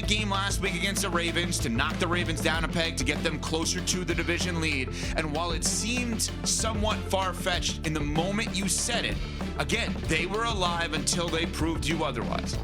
game last week against the Ravens to knock the Ravens down a peg to get them closer to the division lead. And while it seemed somewhat far-fetched in the moment you said it, again, they were alive until they proved you otherwise.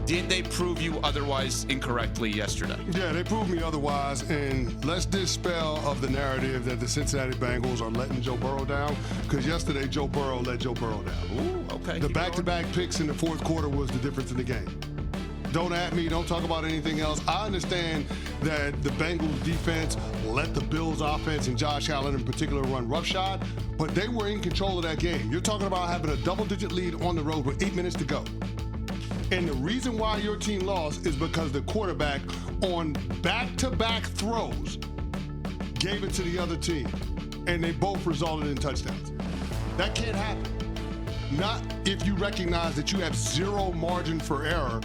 Did they prove you otherwise incorrectly yesterday? Yeah, they proved me otherwise, and let's dispel of the narrative that the Cincinnati Bengals are letting Joe Burrow down, because yesterday Joe Burrow let Joe Burrow down. Ooh, okay. The back-to-back picks in the fourth quarter was the difference in the game. Don't at me, don't talk about anything else. I understand that the Bengals defense let the Bills offense and Josh Allen in particular run roughshod, but they were in control of that game. You're talking about having a double-digit lead on the road with 8 minutes to go. And the reason why your team lost is because the quarterback on back-to-back throws gave it to the other team, and they both resulted in touchdowns. That can't happen. Not if you recognize that you have zero margin for error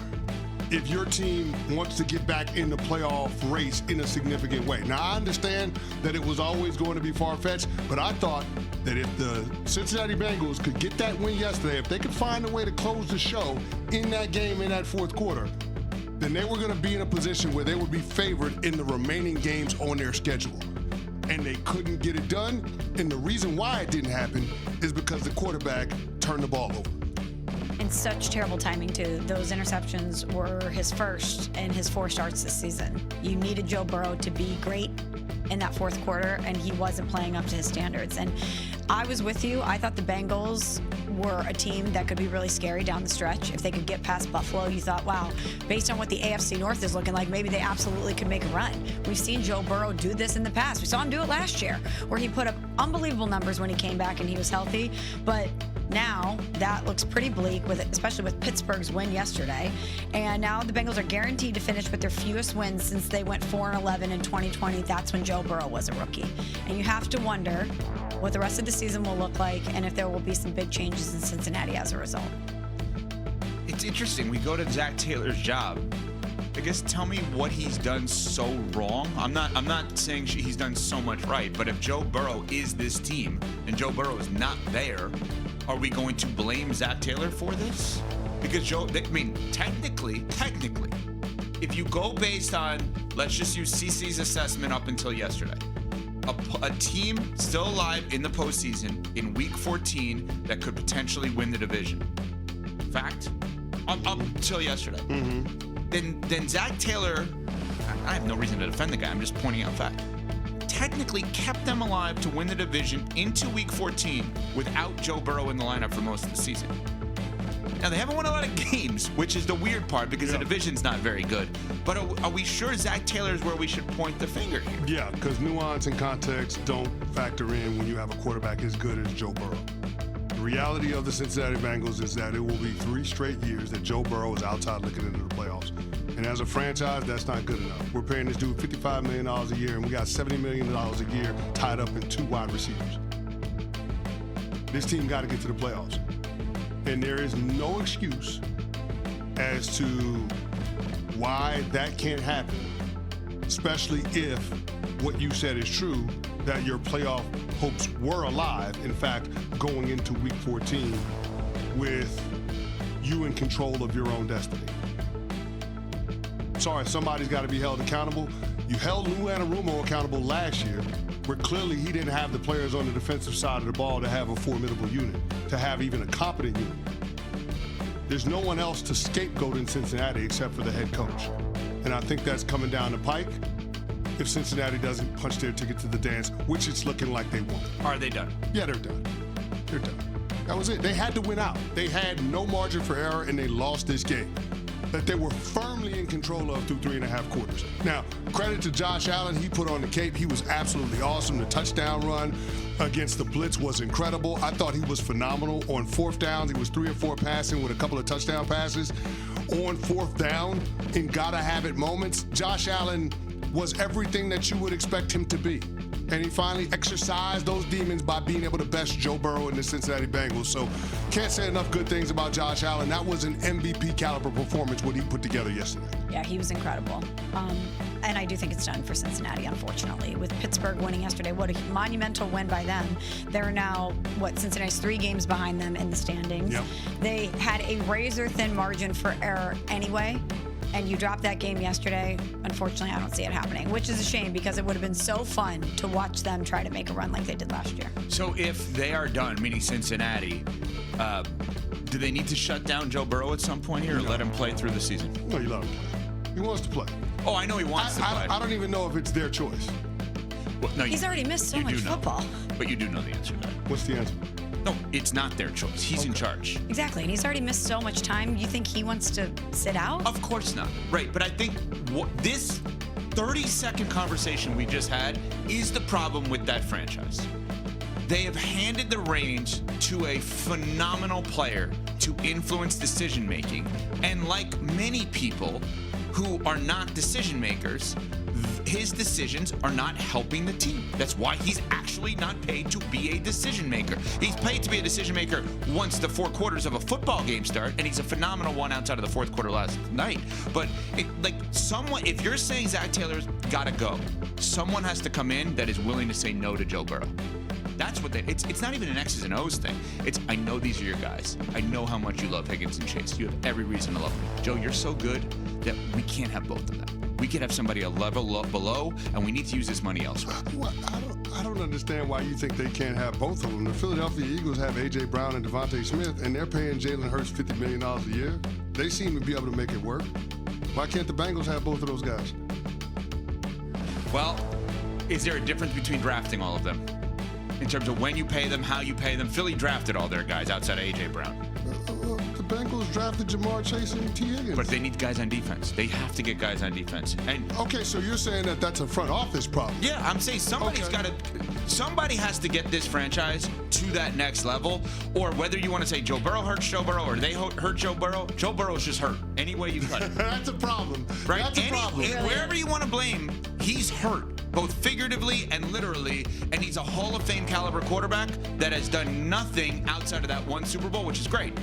if your team wants to get back in the playoff race in a significant way. Now, I understand that it was always going to be far-fetched, but I thought that if the Cincinnati Bengals could get that win yesterday, if they could find a way to close the show in that game in that fourth quarter, then they were going to be in a position where they would be favored in the remaining games on their schedule. And they couldn't get it done, and the reason why it didn't happen is because the quarterback turned the ball over. And such terrible timing, too. Those interceptions were his first in his 4 starts this season. You needed Joe Burrow to be great in that fourth quarter, and he wasn't playing up to his standards. And I was with you. I thought the Bengals were a team that could be really scary down the stretch. If they could get past Buffalo, you thought, wow, based on what the AFC North is looking like, maybe they absolutely could make a run. We've seen Joe Burrow do this in the past. We saw him do it last year, where he put up unbelievable numbers when he came back and he was healthy. But now that looks pretty bleak, especially with Pittsburgh's win yesterday. And now the Bengals are guaranteed to finish with their fewest wins since they went 4-11 in 2020. That's when Joe Burrow was a rookie. And you have to wonder what the rest of the season will look like and if there will be some big changes in Cincinnati as a result. It's interesting. We go to Zach Taylor's job. I guess tell me what he's done so wrong. I'm not saying he's done so much right, but if Joe Burrow is this team and Joe Burrow is not there, are we going to blame Zach Taylor for this? Because technically, if you go based on, let's just use CC's assessment up until yesterday, a team still alive in the postseason in Week 14 that could potentially win the division. Fact? Up until yesterday. Mm-hmm. Then Zach Taylor, I have no reason to defend the guy, I'm just pointing out fact, technically kept them alive to win the division into Week 14 without Joe Burrow in the lineup for most of the season. Now, they haven't won a lot of games, which is the weird part because the division's not very good. But are we sure Zach Taylor is where we should point the finger here? Yeah, because nuance and context don't factor in when you have a quarterback as good as Joe Burrow. The reality of the Cincinnati Bengals is that it will be 3 straight years that Joe Burrow is outside looking into the playoffs. And as a franchise, that's not good enough. We're paying this dude $55 million a year, and we got $70 million a year tied up in 2 wide receivers. This team got to get to the playoffs. And there is no excuse as to why that can't happen, especially if what you said is true, that your playoff hopes were alive, in fact, going into Week 14 with you in control of your own destiny. Sorry, somebody's got to be held accountable. You held Lou Anarumo accountable last year, where clearly he didn't have the players on the defensive side of the ball to have a formidable unit, to have even a competent unit. There's no one else to scapegoat in Cincinnati except for the head coach. And I think that's coming down the pike if Cincinnati doesn't punch their ticket to the dance, which it's looking like they won't. Are they done? Yeah, they're done. They're done. That was it. They had to win out. They had no margin for error, and they lost this game that they were firmly in control of through 3.5 quarters. Now, credit to Josh Allen. He put on the cape. He was absolutely awesome. The touchdown run against the blitz was incredible. I thought he was phenomenal. On 4th downs, he was 3 or 4 passing with a couple of touchdown passes. On 4th down, in gotta-have-it moments, Josh Allen was everything that you would expect him to be. And he finally exercised those demons by being able to best Joe Burrow and the Cincinnati Bengals. So can't say enough good things about Josh Allen. That was an MVP caliber performance what he put together yesterday. Yeah, he was incredible. And I do think it's done for Cincinnati, unfortunately. With Pittsburgh winning yesterday, what a monumental win by them. They're now, Cincinnati's 3 games behind them in the standings. Yep. They had a razor-thin margin for error anyway. and you dropped that game yesterday, unfortunately, I don't see it happening, which is a shame because it would have been so fun to watch them try to make a run like they did last year. So if they are done, meaning Cincinnati, do they need to shut down Joe Burrow at some point here or let him play through the season? No, you let him play. He wants to play. Oh, I know he wants to play. I don't even know if it's their choice. Well, no, He's already missed so much football. But you do know the answer to that. What's the answer? No, it's not their choice. He's in charge. Exactly, and he's already missed so much time. You think he wants to sit out? Of course not. Right, but I think this 30-second conversation we just had is the problem with that franchise. They have handed the reins to a phenomenal player to influence decision-making. And like many people who are not decision makers, his decisions are not helping the team. That's why he's actually not paid to be a decision maker. He's paid to be a decision maker once the 4 quarters of a football game start, and he's a phenomenal one outside of the 4th quarter last night. But if you're saying Zach Taylor's got to go, someone has to come in that is willing to say no to Joe Burrow. That's what it's not even an X's and O's thing. It's, I know these are your guys. I know how much you love Higgins and Chase. You have every reason to love them. Joe, you're so good that we can't have both of them. We could have somebody a level below, and we need to use this money elsewhere. I don't understand why you think they can't have both of them. The Philadelphia Eagles have A.J. Brown and Devontae Smith, and they're paying Jalen Hurts $50 million a year. They seem to be able to make it work. Why can't the Bengals have both of those guys? Well, is there a difference between drafting all of them? In terms of when you pay them, how you pay them? Philly drafted all their guys outside of A.J. Brown. The Bengals drafted Jamar Chase and T. Higgins. But they need guys on defense. They have to get guys on defense. And okay, so you're saying that that's a front office problem? Yeah, I'm saying somebody has to get this franchise to that next level. Or whether you want to say Joe Burrow hurts Joe Burrow or they hurt Joe Burrow's just hurt. Any way you cut it. That's a problem. Right? That's a problem. Wherever you want to blame, he's hurt. Both figuratively and literally, and he's a Hall of Fame caliber quarterback that has done nothing outside of that one Super Bowl, which is great.